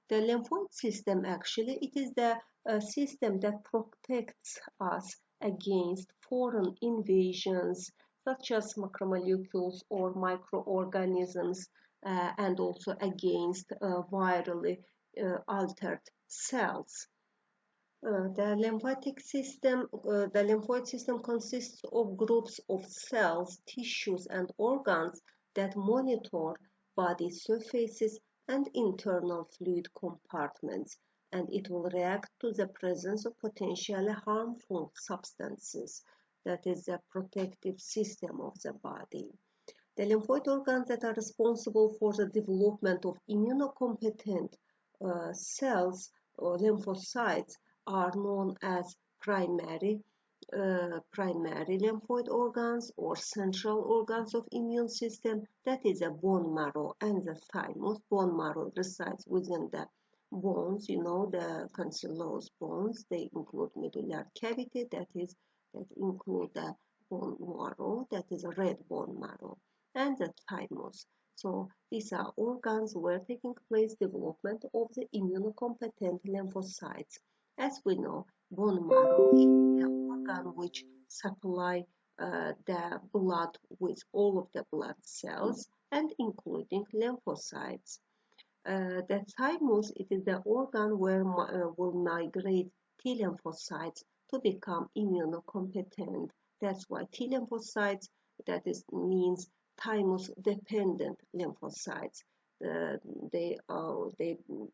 The lymphoid system, actually, it is the system that protects us against foreign invasions such as macromolecules or microorganisms, and also against virally altered cells. The lymphatic system, the lymphoid system consists of groups of cells, tissues, and organs that monitor body surfaces and internal fluid compartments, and it will react to the presence of potentially harmful substances. That is the protective system of the body. The lymphoid organs that are responsible for the development of immunocompetent cells lymphocytes are known as primary lymphoid organs or central organs of immune system. That is a bone marrow and the thymus. Bone marrow resides within the bones, the cancellous bones. They include medullary cavity, that include the bone marrow, that is a red bone marrow, and the thymus. So these are organs where taking place development of the immunocompetent lymphocytes. As we know, bone marrow is the organ which supply the blood with all of the blood cells and including lymphocytes. The thymus, it is the organ where will migrate T lymphocytes to become immunocompetent. That's why T lymphocytes, means thymus-dependent lymphocytes. They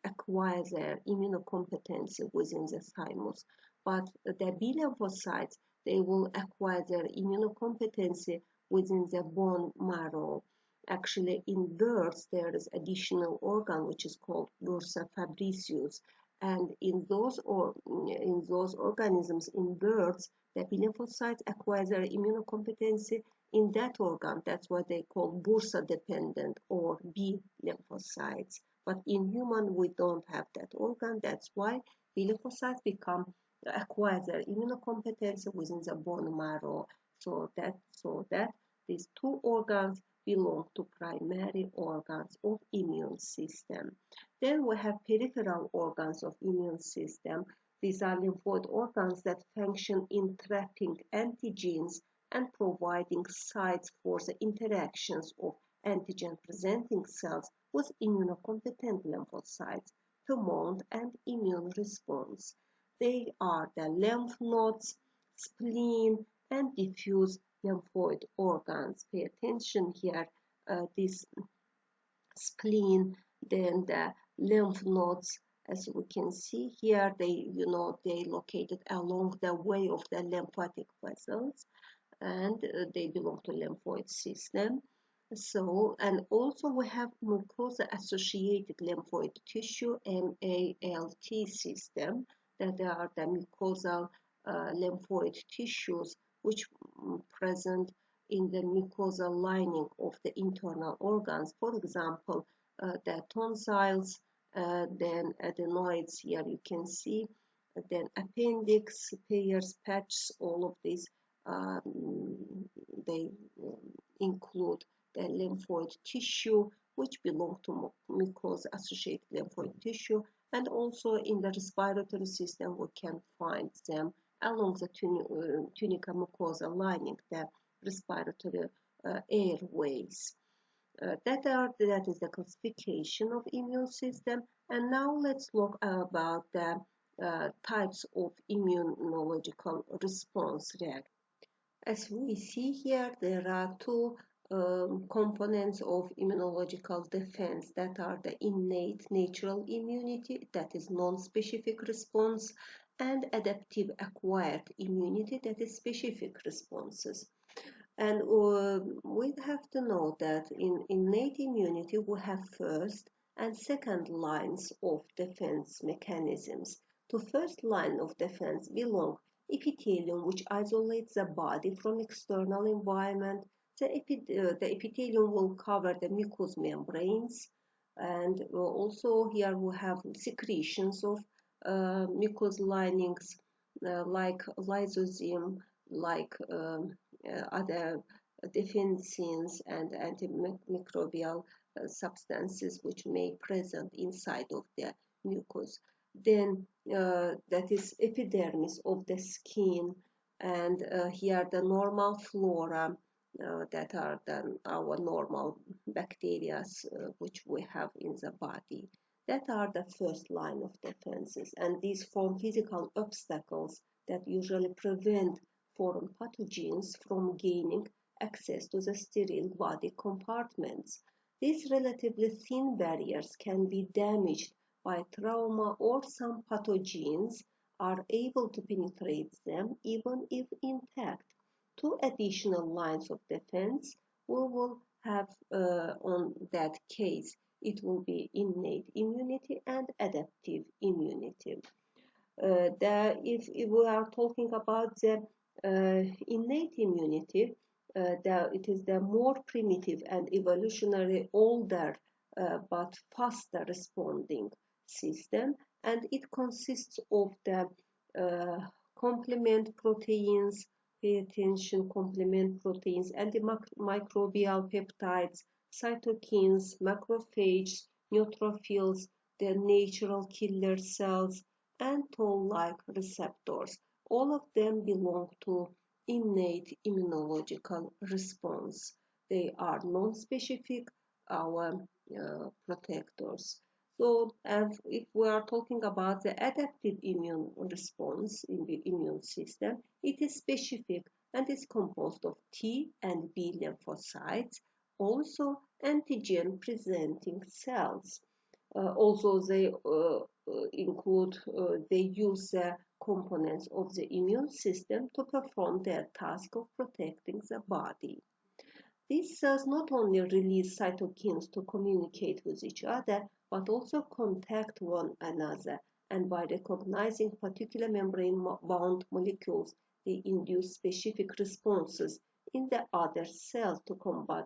acquire their immunocompetency within the thymus. But the B lymphocytes, they will acquire their immunocompetency within the bone marrow. Actually, in birds, there is additional organ which is called bursa fabricius, and in those organisms in birds, the B lymphocytes acquire their immunocompetency in that organ. That's what they call bursa dependent or B lymphocytes. But in human, we don't have that organ. That's why B lymphocytes acquire their immunocompetency within the bone marrow. So that these two organs belong to primary organs of immune system. Then we have peripheral organs of immune system. These are lymphoid organs that function in trapping antigens and providing sites for the interactions of antigen-presenting cells with immunocompetent lymphocytes to mount an immune response. They are the lymph nodes, spleen, and diffuse lymphoid organs. Pay attention here, this spleen, then the lymph nodes, as we can see here, they located along the way of the lymphatic vessels, and they belong to lymphoid system. So, and also we have mucosa-associated lymphoid tissue, MALT system, that are the mucosal lymphoid tissues which present in the mucosal lining of the internal organs. For example, the tonsils, then adenoids, here you can see, then appendix, pairs, patches, all of these, they include the lymphoid tissue which belong to mucosa-associated lymphoid tissue, and also in the respiratory system we can find them along the tunica mucosa lining, the respiratory airways. That is the classification of immune system. And now let's look about the types of immunological response reaction. As we see here, there are two components of immunological defense, that are the innate natural immunity, that is non-specific response, and adaptive acquired immunity, that is specific responses. And we have to know that in innate immunity we have first and second lines of defense mechanisms. To first line of defense belong epithelium, which isolates the body from external environment. The epithelium will cover the mucous membranes, and also here we have secretions of mucous linings like lysozyme, like other defensins and antimicrobial substances which may present inside of the mucus. Then that is epidermis of the skin, and here the normal flora, that are our normal bacteria which we have in the body. That are the first line of defenses, and these form physical obstacles that usually prevent foreign pathogens from gaining access to the sterile body compartments. These relatively thin barriers can be damaged by trauma, or some pathogens are able to penetrate them even if intact. Two additional lines of defense we will have on that case. It will be innate immunity and adaptive immunity. immunity. If we are talking about the innate immunity, it is the more primitive and evolutionary older but faster responding system, and it consists of the complement proteins, pay attention, complement proteins, antimicrobial peptides, cytokines, macrophages, neutrophils, the natural killer cells, and toll-like receptors. All of them belong to innate immunological response. They are non-specific, our protectors. So, and if we are talking about the adaptive immune response in the immune system, it is specific and is composed of T and B lymphocytes, also antigen presenting cells. Also, they they use the components of the immune system to perform their task of protecting the body. These cells not only release cytokines to communicate with each other, but also contact one another, and by recognizing particular membrane-bound molecules, they induce specific responses in the other cells to combat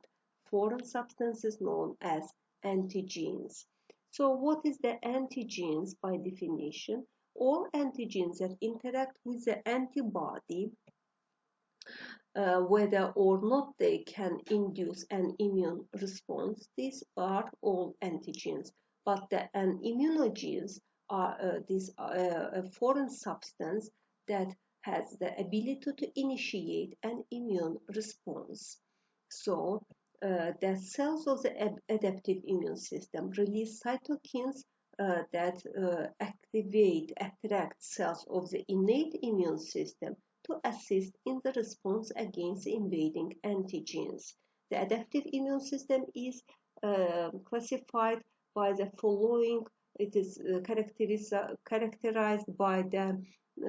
foreign substances known as antigens. So what is the antigens by definition? All antigens that interact with the antibody, whether or not they can induce an immune response, these are all antigens. But an immunogens are a foreign substance that has the ability to initiate an immune response. So the cells of the adaptive immune system release cytokines that attract cells of the innate immune system to assist in the response against invading antigens. The adaptive immune system is classified by the following. It is characterized by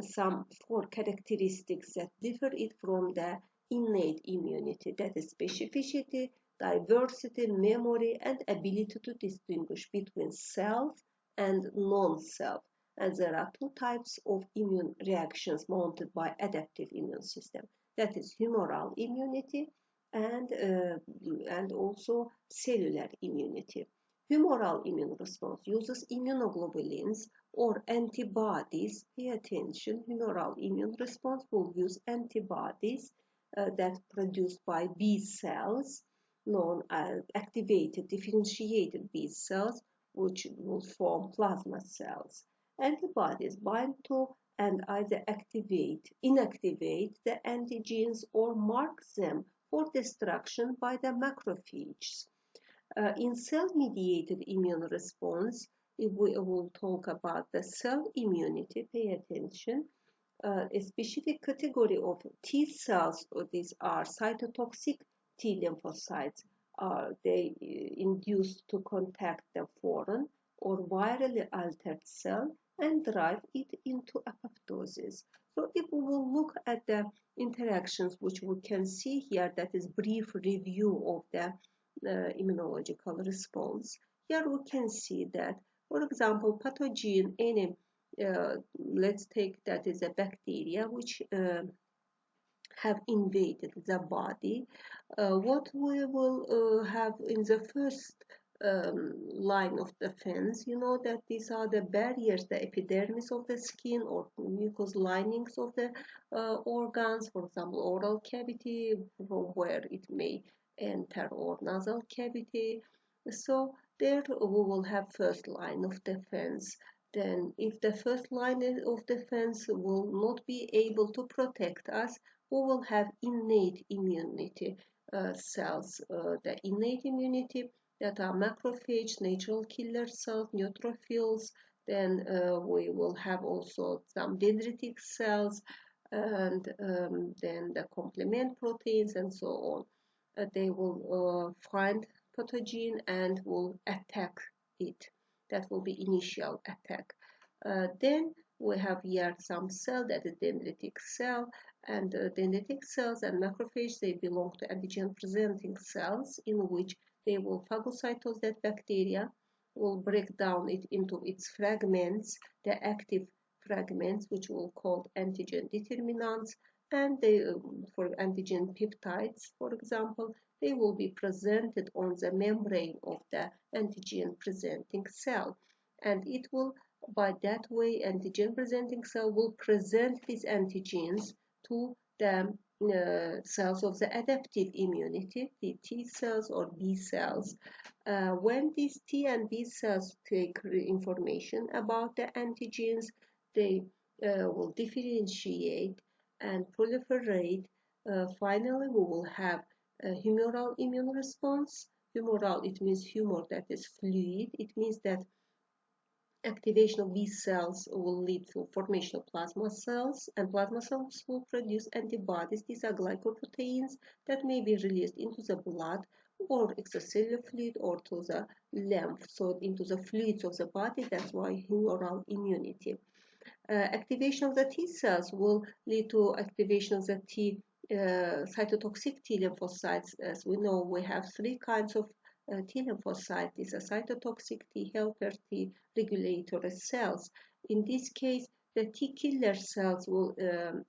some four characteristics that differ it from the innate immunity. That is specificity, diversity, memory, and ability to distinguish between self and non-self. And there are two types of immune reactions mounted by adaptive immune system. That is humoral immunity and also cellular immunity. Humoral immune response uses immunoglobulins or antibodies. Pay attention, humoral immune response will use antibodies that produced by B cells, known as activated differentiated B cells, which will form plasma cells. Antibodies bind to and either inactivate the antigens or mark them for destruction by the macrophages. In cell-mediated immune response, if we will talk about the cell immunity, pay attention, a specific category of T cells, these are cytotoxic T lymphocytes, they induced to contact the foreign or virally altered cell and drive it into apoptosis. So if we will look at the interactions which we can see here, that is brief review of the immunological response. Here we can see that, for example, pathogen, let's take that is a bacteria which have invaded the body. What we will have in the first line of defense, you know that these are the barriers, the epidermis of the skin or mucous linings of the organs, for example, oral cavity, from where it may enter, or nasal cavity. So there we will have first line of defense. Then if the first line of defense will not be able to protect us, we will have innate immunity cells. The innate immunity that are macrophage, natural killer cells, neutrophils. Then we will have also some dendritic cells, and then the complement proteins and so on. They will find pathogen and will attack it. That will be initial attack. Then we have here some cell, that is dendritic cell, and dendritic cells and macrophage, they belong to antigen presenting cells in which they will phagocytose that bacteria will break down it into its fragments, the active fragments, which we'll call antigen determinants, and they, for antigen peptides, for example, they will be presented on the membrane of the antigen presenting cell, and it will, by that way, antigen presenting cell will present these antigens to the cells of the adaptive immunity, the T cells or B cells. When these T and B cells take information about the antigens, they will differentiate and proliferate. Finally, we will have a humoral immune response. Humoral, it means humor, that is fluid. It means that activation of B cells will lead to formation of plasma cells, and plasma cells will produce antibodies. These are glycoproteins that may be released into the blood or extracellular fluid or to the lymph, so into the fluids of the body. That's why humoral immunity. Activation of the T cells will lead to activation of the cytotoxic T lymphocytes. As we know, we have three kinds of T lymphocyte. These are cytotoxic T helper, T regulatory cells. In this case, the T killer cells will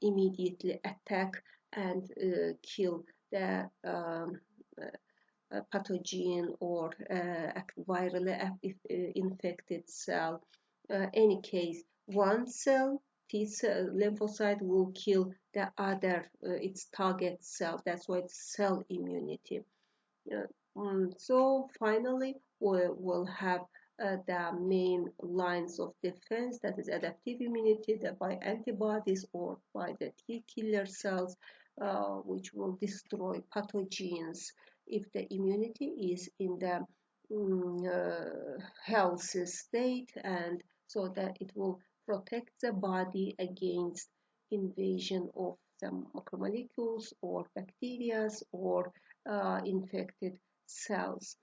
immediately attack and kill the pathogen or virally infected cell. Any case, one cell, T cell lymphocyte, will kill the other, its target cell. That's why it's cell immunity. So finally, we will have the main lines of defense, that is adaptive immunity, that by antibodies or by the T killer cells, which will destroy pathogens if the immunity is in the healthy state, and so that it will protect the body against invasion of some macromolecules or bacteria or infected cells.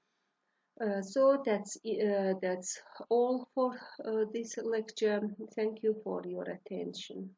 So that's all for this lecture. Thank you for your attention.